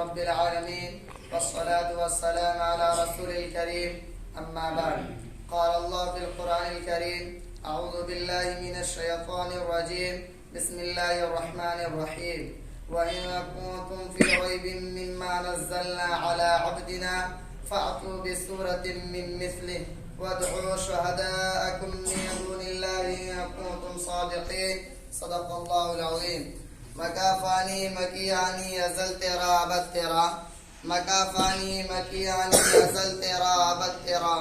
رب العالمين والصلاة والسلام على رسول الكريم أما بعد قال الله في القرآن الكريم أعوذ بالله من الشيطان الرجيم بسم الله الرحمن الرحيم وإن كنتم في ريب مما نزلنا على عبدنا فأتوا بسورة من مثله وادعوا شهداءكم من دون الله إن كنتم صادقين صدق الله العظيم مکافانی مکیانی ازل تیرا عبد تیرا مکافانی مکیانی ازل تیرا عبد تیرا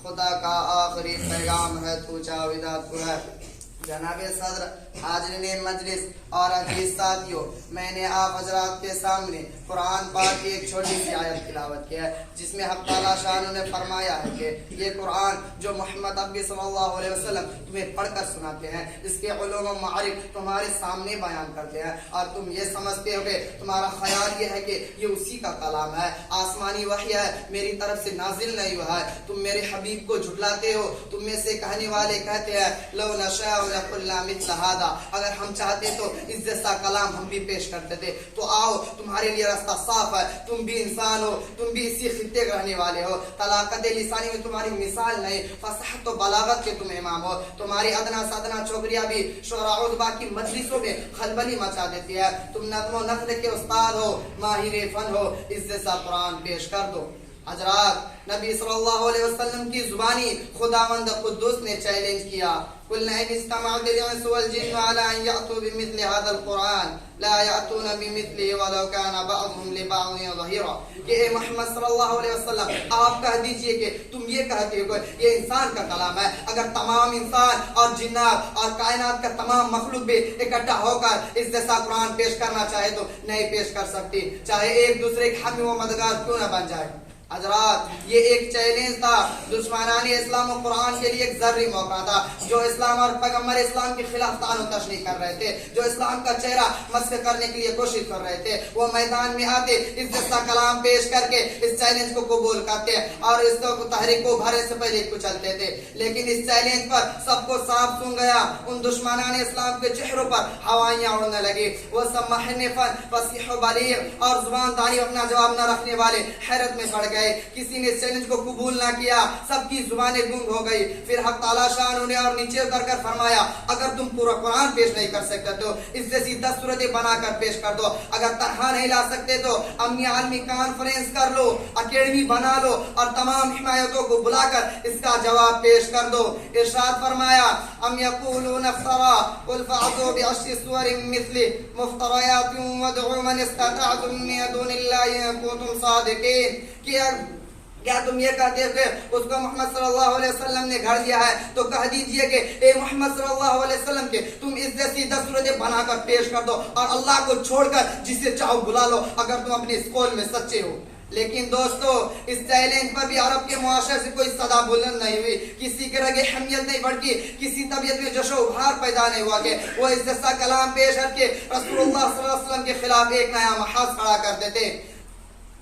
خدا کا آخری پیغام ہے تو جاویدہ تو ہے. جناب صدر، حاضرین مجلس اور عزیز ساتھیوں، میں نے آپ حضرات کے سامنے قرآن پاک کی ایک چھوٹی سی آیت تلاوت کی ہے جس میں حق تعالیٰ شان نے فرمایا ہے کہ یہ قرآن جو محمد عربی صلی اللہ علیہ وسلم تمہیں پڑھ کر سناتے ہیں، اس کے علوم و معارف تمہارے سامنے بیان کرتے ہیں اور تم یہ سمجھتے ہو کہ تمہارا خیال یہ ہے کہ یہ اسی کا کلام ہے، آسمانی وحی ہے، میری طرف سے نازل نہیں ہوا ہے. تم میرے حبیب کو جھٹلاتے ہو. تم میں سے کہنے والے کہتے ہیں لو نشاء لقلنا مثل هذا، اگر ہم چاہتے تو اس جیسا کلام ہم بھی پیش کرتے تھے. تو آؤ، تمہارے لیے راستہ صاف ہے، تم بھی انسان ہو، تم بھی اسی خطے کے رہنے والے ہو. طلاقت لسانی میں تمہاری مثال نہیں، فصاحت و بلاغت کے تم امام ہو. تمہاری ادنا سادنا چوکریاں بھی شعراء ادبا کی مجلسوں میں خلبلی مچا دیتی ہے. تم نظم و نثر کے استاد ہو، ماہر فن ہو، اس جیسا قرآن پیش کر دو. حضرات، نبی صلی اللہ علیہ وسلم کی زبانی خداوند قدوس نے چیلنج کیا. قلنا ان استمعت الانس والجن على ان ياتوا بمثل هذا القران لا ياتون بمثله ولو كان بعضهم لبعض ظهيرا. کہ اے محمد صلی اللہ علیہ وسلم، آپ کہہ دیجئے کہ تم یہ کہتے ہو کہ یہ انسان کا کلام ہے. اگر تمام انسان اور جنات اور کائنات کا تمام مخلوق بھی اکٹھا ہو کر اس جیسا قرآن پیش کرنا چاہے تو نہیں پیش کر سکتی، چاہے ایک دوسرے کے حامی و مددگار کیوں نہ بن جائے. حضرات، یہ ایک چیلنج تھا دشمنان اسلام و قرآن کے لیے، ایک ذری موقع تھا. جو اسلام اور پیغمبر اسلام کے خلاف طعن و تشنیع کر رہے تھے، جو اسلام کا چہرہ مسخ کرنے کے لیے کوشش کر رہے تھے، وہ میدان میں آتے، اس جیسا کلام پیش کر کے اس چیلنج کو قبول کرتے اور اس تحریک کو بھرے سے پہلے کچلتے تھے. لیکن اس چیلنج پر سب کو صاف سن گیا. ان دشمنان اسلام کے چہروں پر ہوائیاں اڑنے لگی. وہ سب ماہر فن، فصیح و بلیغ اور زبان داری اپنا جواب نہ رکھنے والے حیرت میں پڑ گئے. کسی نے چیلنج کو قبول نہ کیا، سب کی زبانیں گنگ ہو گئی. پھر حق تعالیٰ شان نے اور نیچے اتر کر فرمایا اگر تم پورا قرآن پیش نہیں کر سکتے تو اس جیسی 10 صورتیں بنا کر پیش کر دو. اگر تنہا نہیں لا سکتے تو امی عالمی کانفرنس کر لو، اکیڈمی بنا لو اور تمام حمایتوں کو بلا کر اس کا جواب پیش کر دو. ارشاد فرمایا ام یقولون افترا قل فاعتوا بعشر سور مثله مفتریات وادعوا من استطعتم من دون الله ان کنتم صادقین. کیا تم یہ کہتے ہو کہ اس کو محمد صلی اللہ علیہ وسلم نے گھڑ دیا ہے؟ تو کہہ دیجئے کہ اے محمد صلی اللہ علیہ وسلم کے تم اس جیسی 10 صورتیں بنا کر پیش کر دو اور اللہ کو چھوڑ کر جسے چاہو بلا لو اگر تم اپنے اس قول میں سچے ہو. لیکن دوستو، اس چیلنج پر بھی عرب کے معاشرے سے کوئی صدا بلند نہیں ہوئی، کسی کے رگے حمیت نہیں بڑھتی، کسی طبیعت میں جوش و بھار پیدا نہیں ہوا کہ وہ اس جیسا کلام پیش کر کے رسول اللہ صلی اللہ علیہ وسلم کے خلاف ایک نیا محاذ کھڑا کر دیتے.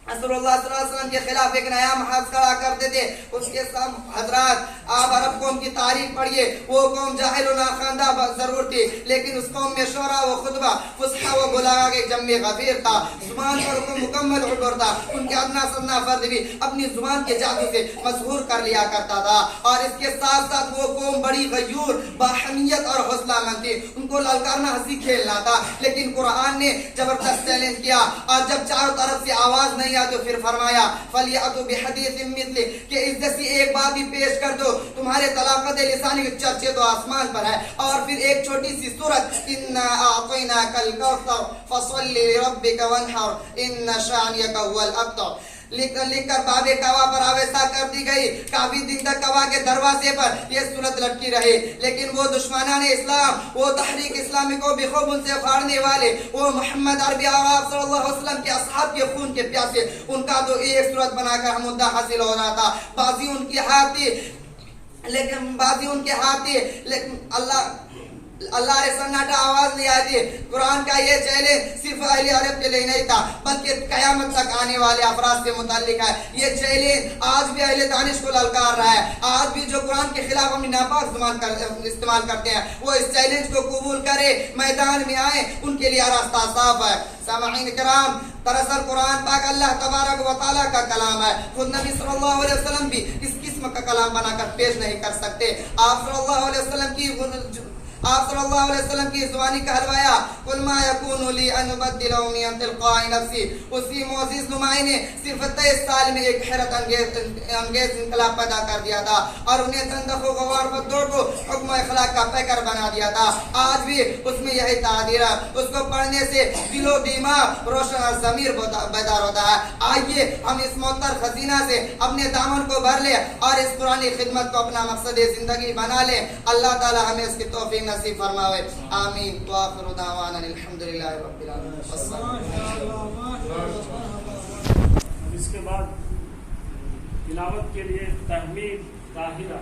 رسول اللہ صلی اللہ علیہ وسلم کے خلاف ایک نیا محاذ کھڑا کرتے تھے. اس کے ساتھ حضرات، آپ عرب قوم کی تاریخ پڑھیے. وہ قوم جاہل و ناخواندہ ضرور تھی، لیکن اس قوم میں شعرا و خطبہ، فصحا و بلاغہ کے جم غفیر تھا. زبان پر کو مکمل عبور تھا. ان کے ادنا سدنا فرد بھی اپنی زبان کے جادو سے مشہور کر لیا کرتا تھا. اور اس کے ساتھ ساتھ وہ قوم بڑی غیور، باحمیت اور حوصلہ مند تھی. ان کو للکارنا ہنسی کھیلنا تھا. لیکن قرآن نے زبردست چیلنج کیا اور جب چاروں طرف سے آواز نہیں تو پھر فرمایا فَلْيَأْتُوا بِحَدِيثٍ مِّثْلِهِ کہ اس جیسی ایک بات بھی پیش کر دو. تمہارے طلاقت لسانی کے چرچے تو آسمان پر ہے. اور پھر ایک چھوٹی سی سورت إِنَّا أَعْطَيْنَاكَ الْكَوْثَرَ فَصَلِّ لِرَبِّكَ وَانْحَرْ إِنَّ شَانِئَكَ هُوَ الْأَبْتَرُ. لکھ کر باب کعبہ پر آویزہ کر دی گئی. کافی دن تک کعبہ کے دروازے پر یہ صورت لٹکی رہی. لیکن وہ دشمنان اسلام، وہ تحریک اسلامی کو بخوب ان سے اکھاڑنے والے، وہ محمد عربی اور آپ صلی اللہ علیہ وسلم کے اصحاب کے خون کے پیاسے، ان کا تو ایک صورت بنا کر مدعا حاصل ہو رہا تھا. بازی ان کی ہاتھ تھی، لیکن بازی ان کے ہاتھ تھی، لیکن اللہ اللہ نے سناٹا آواز لیا تھی. قرآن کا یہ چیلنج صرف اہل عرب کے لیے نہیں تھا بلکہ قیامت تک آنے والے افراد سے متعلق ہے. یہ چیلنج آج بھی اہل دانش کو للکار رہا ہے. آج بھی جو قرآن کے خلاف اپنی ناپاک زبان استعمال کرتے ہیں وہ اس چیلنج کو قبول کرے, میدان میں آئے, ان کے لیے راستہ صاف ہے. سامعین کرام, دراصل قرآن پاک اللہ تبارک و تعالیٰ کا کلام ہے. خود نبی صلی اللہ علیہ وسلم بھی اس قسم کا کلام بنا کر پیش نہیں کر سکتے. آپ صلی اللہ علیہ وسلم کی زبانی کہلوایا قل ما یکون لی ان ابدلہ من تلقاء نفسی. اسی معزز نمائی نے صرف 23 سال میں ایک حیرت انگیز انقلاب پیدا کر دیا تھا اور انہیں زندق و غوار بدور کو حکم و اخلاق کا پیکر بنا دیا تھا. آج بھی اس میں یہی تعبیر ہے. اس کو پڑھنے سے دل و دماغ روشن اور ضمیر بیدار ہوتا ہے. آئیے ہم اس معطر خزینہ سے اپنے دامن کو بھر لیں اور اس پرانی خدمت کو اپنا مقصد زندگی بنا لیں. اللہ تعالی ہمیں اس کی توفیق نصیب فرماوے. آمین. وآخر دعوانا الحمدللہ رب العالمین. اس کے بعد تلاوت کے لیے تحمید طاہرہ.